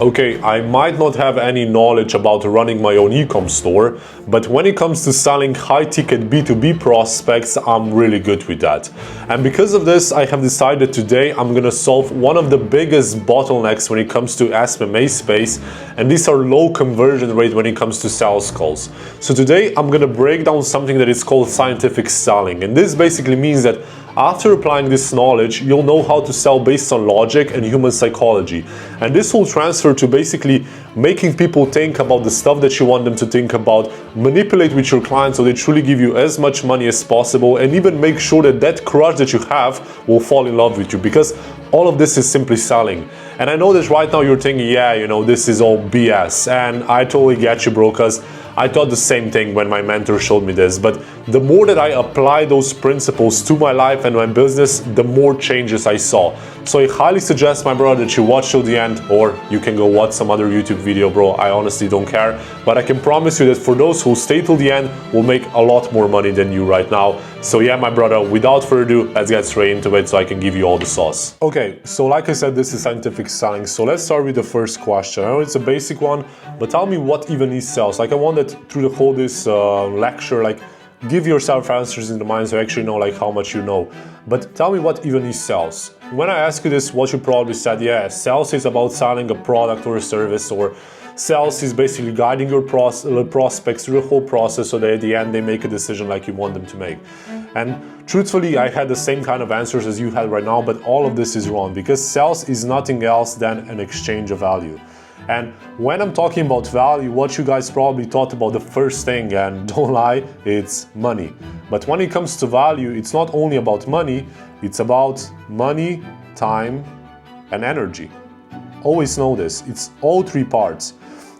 Okay, I might not have any knowledge about running my own e-com store, but when it comes to selling high-ticket B2B prospects, I'm really good with that. And because of this, I have decided today I'm gonna solve one of the biggest bottlenecks when it comes to SMMA space, and these are low conversion rate when it comes to sales calls. So today I'm gonna break down something that is called scientific selling, and this basically means that after applying this knowledge, you'll know how to sell based on logic and human psychology. And this will transfer to basically making people think about the stuff that you want them to think about, manipulate with your clients so they truly give you as much money as possible, and even make sure that that crush that you have will fall in love with you, because all of this is simply selling. And I know that right now you're thinking, yeah, you know, this is all BS. And I totally get you, bro, because I thought the same thing when my mentor showed me this. But the more that I apply those principles to my life and my business, the more changes I saw. So I highly suggest, my brother, that you watch till the end, or you can go watch some other YouTube video, bro. I honestly don't care. But I can promise you that for those who stay till the end, will make a lot more money than you right now. So yeah, my brother, without further ado, let's get straight into it so I can give you all the sauce. Okay, so like I said, this is scientific selling. So let's start with the first question. I know it's a basic one, but tell me what even is sales. Like I want that through the whole this lecture, like give yourself answers in the mind so you actually know like how much you know. But tell me what even is sales. When I ask you this, what you probably said, yeah, sales is about selling a product or a service, or sales is basically guiding your prospects through the whole process so that at the end they make a decision like you want them to make. And truthfully, I had the same kind of answers as you had right now, but all of this is wrong, because sales is nothing else than an exchange of value. And when I'm talking about value, what you guys probably thought about the first thing, and don't lie, it's money. But when it comes to value, it's not only about money, it's about money, time, and energy. Always know this, it's all three parts.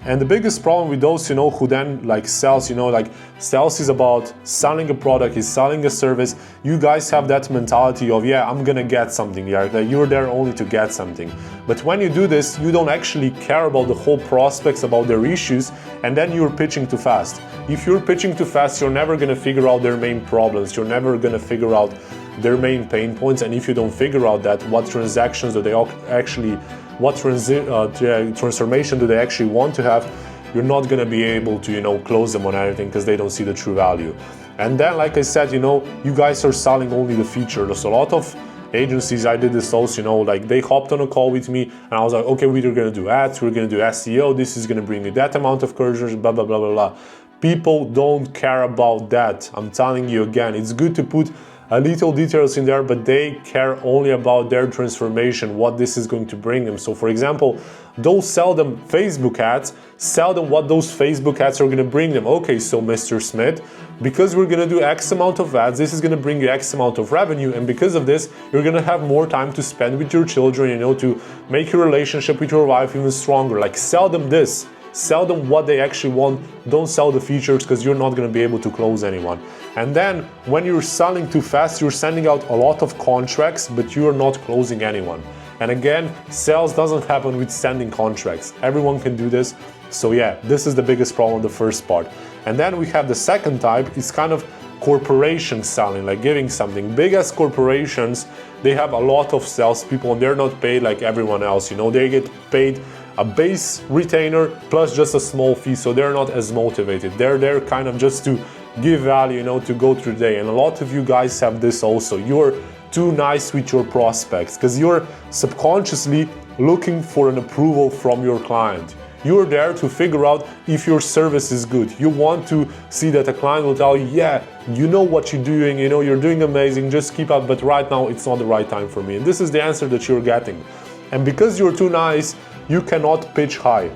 And the biggest problem with those, you know, who then like sells, you know, like sales is about selling a product, is selling a service. You guys have that mentality of, yeah, I'm gonna get something here. Like you're there only to get something. But when you do this, you don't actually care about the whole prospects, about their issues, and then you're pitching too fast. If you're pitching too fast, you're never gonna figure out their main problems. You're never gonna figure out their main pain points. And if you don't figure out that, what transactions do they actually, what transformation do they actually want to have, you're not going to be able to, you know, close them on anything because they don't see the true value. And then, like I said, you know, you guys are selling only the feature. There's a lot of agencies, I did this also, you know, like they hopped on a call with me and I was like, okay, we're going to do ads, we're going to do SEO, this is going to bring you that amount of cursors, blah, blah, blah, blah, blah. People don't care about that. I'm telling you again, it's good to put a little details in there, but they care only about their transformation, what this is going to bring them. So for example, don't sell them Facebook ads, sell them what those Facebook ads are going to bring them. Okay, so Mr. Smith, because we're going to do X amount of ads, this is going to bring you X amount of revenue, and because of this, you're going to have more time to spend with your children, you know, to make your relationship with your wife even stronger. Like sell them this. Sell them what they actually want. Don't sell the features, because you're not going to be able to close anyone. And then when you're selling too fast, you're sending out a lot of contracts, but you're not closing anyone. And again, sales doesn't happen with sending contracts. Everyone can do this. So yeah, this is the biggest problem, the first part. And then we have the second type, it's kind of corporation selling, like giving something. Big as corporations, they have a lot of salespeople and they're not paid like everyone else. You know, they get paid a base retainer plus just a small fee, so they're not as motivated. They're there kind of just to give value, you know, to go through the day. And a lot of you guys have this also. You're too nice with your prospects because you're subconsciously looking for an approval from your client. You're there to figure out if your service is good. You want to see that a client will tell you, yeah, you know what you're doing, you know, you're doing amazing, just keep up, but right now it's not the right time for me. And this is the answer that you're getting. And because you're too nice, you cannot pitch high.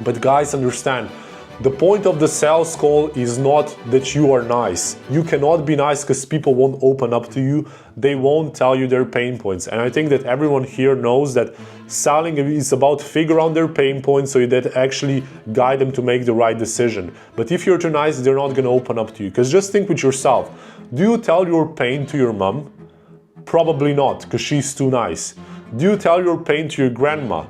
But guys, understand, the point of the sales call is not that you are nice. You cannot be nice because people won't open up to you. They won't tell you their pain points. And I think that everyone here knows that selling is about figure out their pain points so that actually guide them to make the right decision. But if you're too nice, they're not going to open up to you. Because just think with yourself. Do you tell your pain to your mom? Probably not, because she's too nice. Do you tell your pain to your grandma?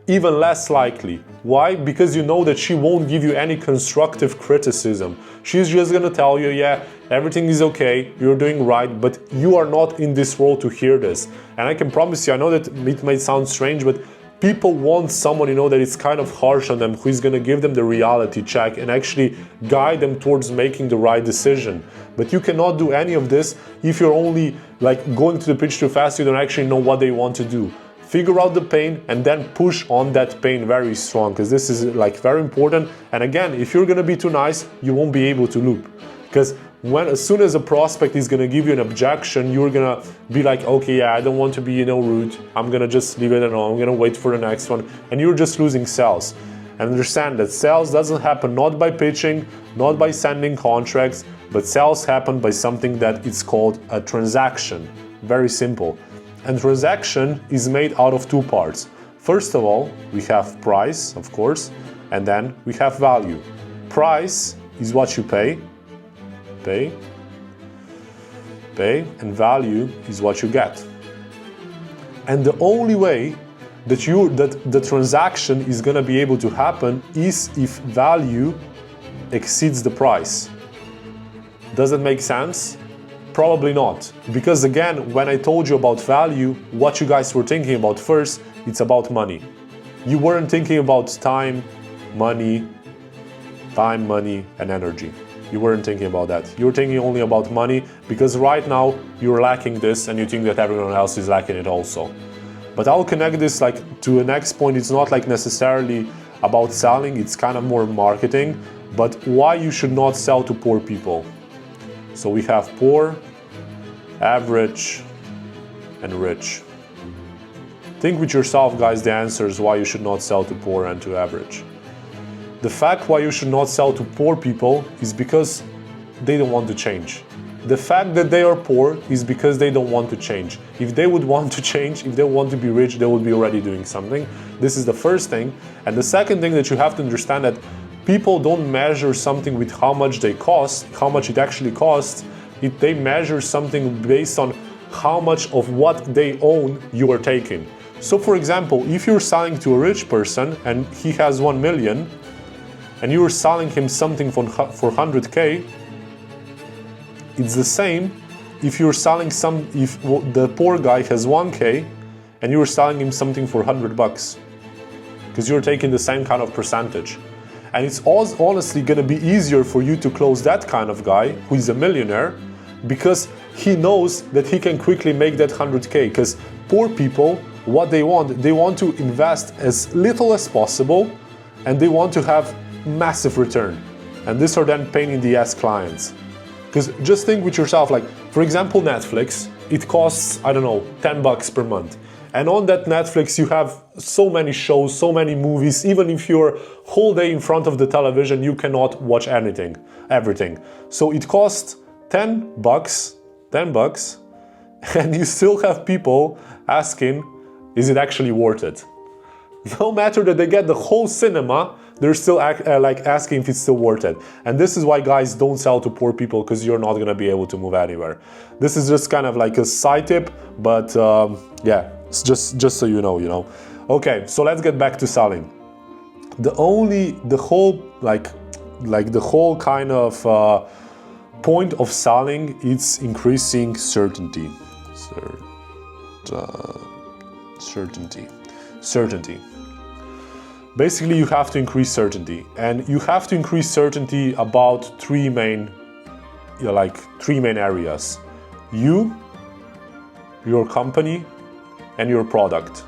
Even less likely. Why? Because you know that she won't give you any constructive criticism. She's just gonna tell you, yeah, everything is okay, you're doing right, but you are not in this role to hear this. And I can promise you, I know that it may sound strange, but people want someone, you know, that is kind of harsh on them, who is going to give them the reality check and actually guide them towards making the right decision. But you cannot do any of this if you're only like going to the pitch too fast. You don't actually know what they want to do. Figure out the pain and then push on that pain very strong, because this is like very important. And again, if you're going to be too nice, you won't be able to loop, because as soon as a prospect is going to give you an objection, you're going to be like, okay, yeah, I don't want to be, you know, rude. I'm going to just leave it alone. I'm going to wait for the next one. And you're just losing sales. And understand that sales doesn't happen not by pitching, not by sending contracts, but sales happen by something that is called a transaction. Very simple. And transaction is made out of two parts. First of all, we have price, of course, and then we have value. Price is what you pay, and value is what you get. And the only way that the transaction is going to be able to happen is if value exceeds the price. Does it make sense? Probably not. Because again, when I told you about value, what you guys were thinking about first, it's about money. You weren't thinking about time, money, and energy. You weren't thinking about that. You were thinking only about money, because right now you're lacking this and you think that everyone else is lacking it also. But I'll connect this like to the next point. It's not like necessarily about selling, it's kind of more marketing, but why you should not sell to poor people. So we have poor, average, and rich. Think with yourself, guys, the answer is why you should not sell to poor and to average. The fact why you should not sell to poor people is because they don't want to change. The fact that they are poor is because they don't want to change. If they would want to change, if they want to be rich, they would be already doing something. This is the first thing. And the second thing that you have to understand, that people don't measure something with how much they cost, how much it actually costs. They measure something based on how much of what they own you are taking. So for example, if you're selling to a rich person and he has 1 million, and you're selling him something for 100K, it's the same if you're selling if the poor guy has 1K and you're selling him something for $100, because you're taking the same kind of percentage. And it's honestly going to be easier for you to close that kind of guy who is a millionaire, because he knows that he can quickly make that 100K. Because poor people, what they want to invest as little as possible, and they want to have massive return. And these are then pain in the ass clients. Because just think with yourself, like for example, Netflix, it costs, I don't know, $10 per month. And on that Netflix, you have so many shows, so many movies. Even if you're whole day in front of the television, you cannot watch everything. So it costs $10, and you still have people asking, is it actually worth it? No matter that they get the whole cinema, they're still asking if it's still worth it. And this is why, guys, don't sell to poor people, because you're not going to be able to move anywhere. This is just kind of like a side tip, but yeah, it's just so you know. Okay, so let's get back to selling. The whole kind of point of selling, it's increasing certainty. Certainty. Basically, you have to increase certainty, and you have to increase certainty about three main areas: you, your company, and your product.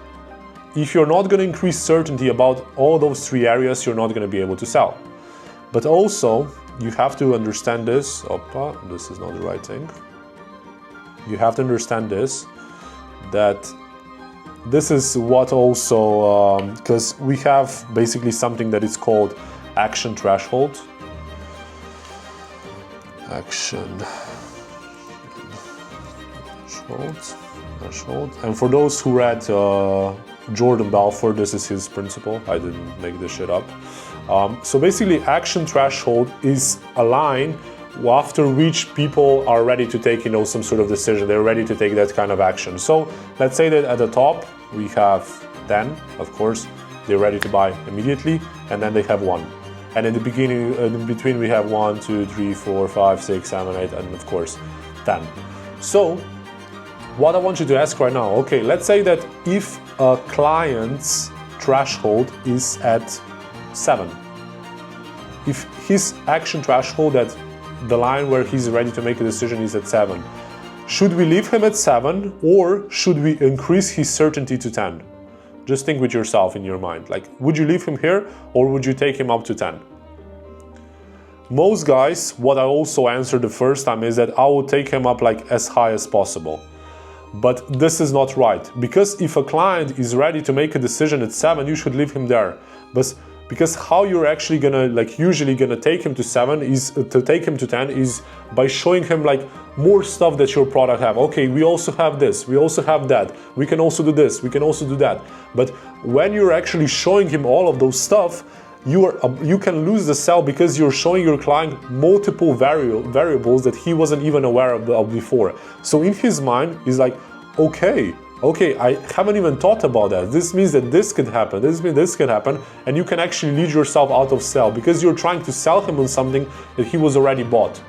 If you're not going to increase certainty about all those three areas, you're not going to be able to sell. But also, you have to understand this. This is not the right thing. You have to understand that this is what also, because we have basically something that is called action threshold. And for those who read Jordan Belfort, this is his principle. I didn't make this shit up. So basically, action threshold is a line after which people are ready to take, some sort of decision. They're ready to take that kind of action. So let's say that at the top we have 10, of course, they're ready to buy immediately, and then they have 1. And in the beginning, in between, we have 1, 2, 3, 4, 5, 6, 7, 8, and of course 10. So what I want you to ask right now, okay, let's say that if a client threshold is at 7. If his action threshold, at the line where he's ready to make a decision, is at 7, should we leave him at 7 or should we increase his certainty to 10? Just think with yourself in your mind. Like, would you leave him here or would you take him up to 10? Most guys, what I also answered the first time is that I would take him up like as high as possible. But this is not right, because if a client is ready to make a decision at 7, you should leave him there. But because how you're actually gonna, like, usually gonna take him to 7 is to take him to 10 is by showing him like more stuff that your product have. Okay, we also have this, we also have that, we can also do this, we can also do that. But when you're actually showing him all of those stuff, you can lose the sale because you're showing your client multiple variables that he wasn't even aware of before. So in his mind, he's like, okay, I haven't even thought about that. This means that this could happen, this means this could happen, and you can actually lead yourself out of sale because you're trying to sell him on something that he was already bought.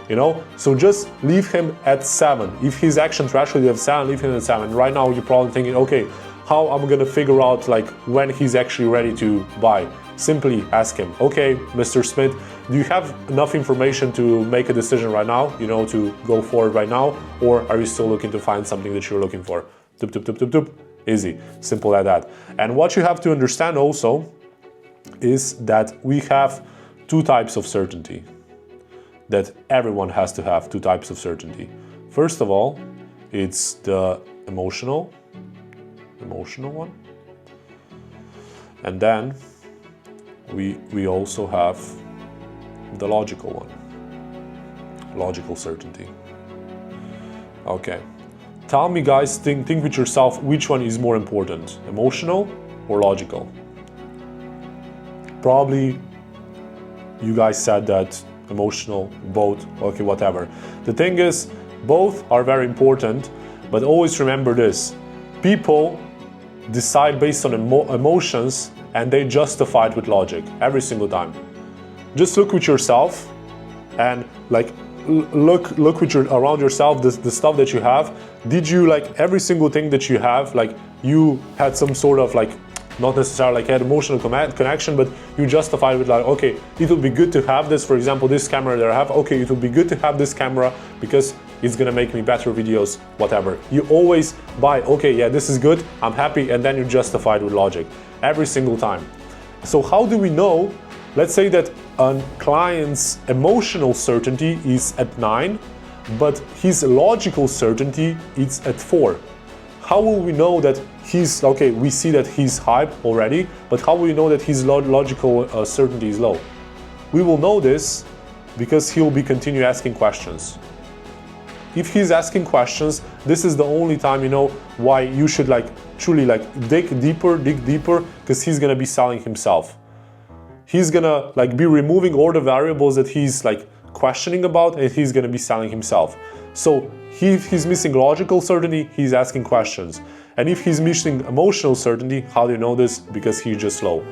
You know, so just leave him at 7. If his action threshold is at 7, leave him at 7. Right now, you're probably thinking, okay, how am I gonna figure out like when he's actually ready to buy? Simply ask him, okay, Mr. Smith, do you have enough information to make a decision right now, you know, to go forward right now? Or are you still looking to find something that you're looking for? Tup, tup, tup, tup, tup. Easy, simple like that. And what you have to understand also is that we have 2 types of certainty, that everyone has to have 2 types of certainty. First of all, it's the emotional one. And then we also have the logical one, logical certainty. Okay, tell me guys, think with yourself, which one is more important, emotional or logical? Probably you guys said that emotional, both, okay, whatever. The thing is, both are very important, but always remember this, people decide based on emotions and they justify it with logic every single time. Just look with yourself and like look with around yourself, the stuff that you have. Did you, like, every single thing that you have, like, you had some sort of, like, not necessarily like had emotional connection, but you justify it with like, okay, it would be good to have this, for example, this camera that I have, okay, it would be good to have this camera because it's gonna make me better videos, whatever. You always buy, okay, yeah, this is good, I'm happy, and then you justify it with logic every single time. So how do we know? Let's say that a client's emotional certainty is at 9, but his logical certainty is at 4. How will we know that he's, okay, we see that he's hype already, but how will we know that his logical certainty is low? We will know this because he will be continue asking questions. If he's asking questions, this is the only time you know why you should like truly like dig deeper, because he's gonna be selling himself. He's gonna like be removing all the variables that he's like questioning about, and he's gonna be selling himself. So if he's missing logical certainty, he's asking questions. And if he's missing emotional certainty, how do you know this? Because he's just slow.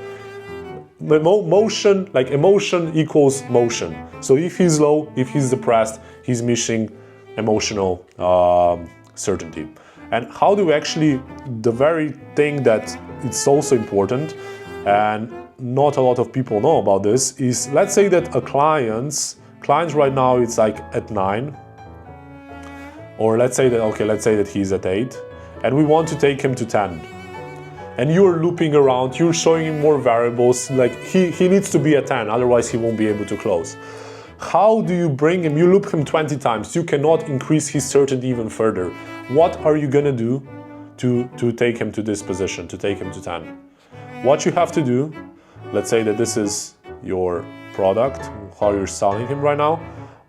Motion, like emotion equals motion. So if he's low, if he's depressed, he's missing emotional certainty. And how do we actually, the very thing that it's also important, and not a lot of people know about this, is let's say that a clients right now it's like at 9, or let's say that he's at 8, and we want to take him to 10. And you're looping around, you're showing him more variables, like he needs to be at 10, otherwise he won't be able to close. How do you bring him? You loop him 20 times, you cannot increase his certainty even further. What are you gonna do to take him to this position, to take him to 10? What you have to do, let's say that this is your product, how you're selling him right now.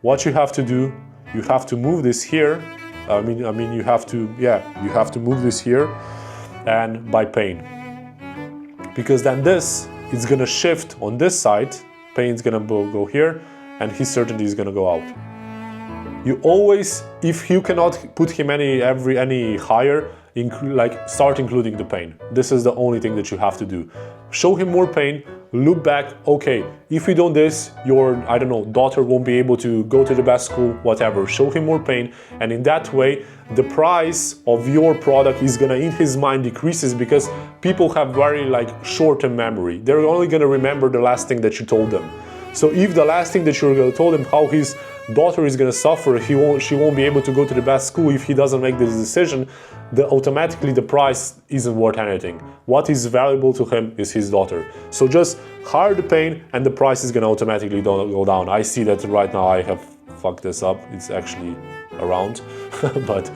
What you have to do, you have to move this here. I mean, you have to move this here, and by pain. Because then this is gonna shift on this side, pain's gonna go here, and his certainty is gonna go out. You always, if you cannot put him any higher, start including the pain. This is the only thing that you have to do. Show him more pain, look back, okay, if you don't this, your, I don't know, daughter won't be able to go to the best school, whatever. Show him more pain, and in that way, the price of your product is gonna, in his mind, decreases, because people have very like short-term memory. They're only gonna remember the last thing that you told them. So if the last thing that you're gonna told him how his daughter is gonna suffer, she won't be able to go to the best school if he doesn't make this decision, automatically the price isn't worth anything. What is valuable to him is his daughter. So just hire the pain and the price is gonna automatically go down. I see that right now. I have fucked this up. It's actually around, but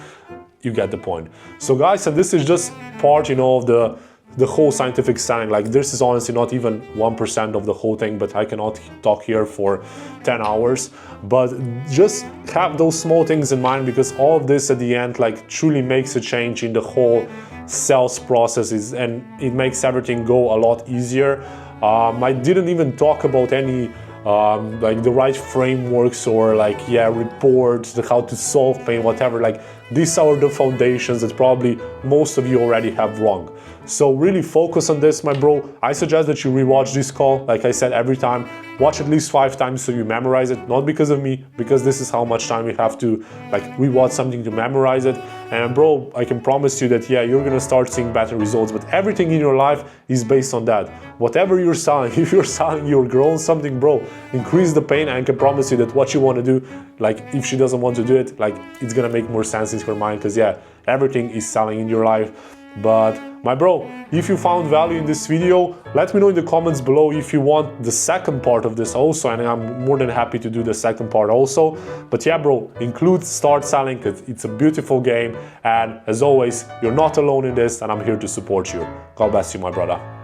you get the point. So guys, and this is just part, you know, of the whole scientific selling. Like, this is honestly not even 1% of the whole thing, but I cannot talk here for 10 hours. But just have those small things in mind, because all of this at the end like truly makes a change in the whole sales processes, and it makes everything go a lot easier. I didn't even talk about any like the right frameworks or like, yeah, reports, how to solve pain, whatever. Like, these are the foundations that probably most of you already have wrong. So really focus on this, my bro. I suggest that you rewatch this call. Like I said, every time, watch at least 5 times so you memorize it. Not because of me, because this is how much time you have to like rewatch something to memorize it. And bro, I can promise you that, yeah, you're gonna start seeing better results. But everything in your life is based on that. Whatever you're selling, if you're selling, you're growing something, bro, increase the pain. And I can promise you that what you want to do, like if she doesn't want to do it, like it's gonna make more sense in her mind, because yeah, everything is selling in your life. But my bro, if you found value in this video, let me know in the comments below if you want the second part of this also, and I'm more than happy to do the second part also. But yeah, bro, include start selling, because it's a beautiful game, and as always, you're not alone in this, and I'm here to support you. God bless you, my brother.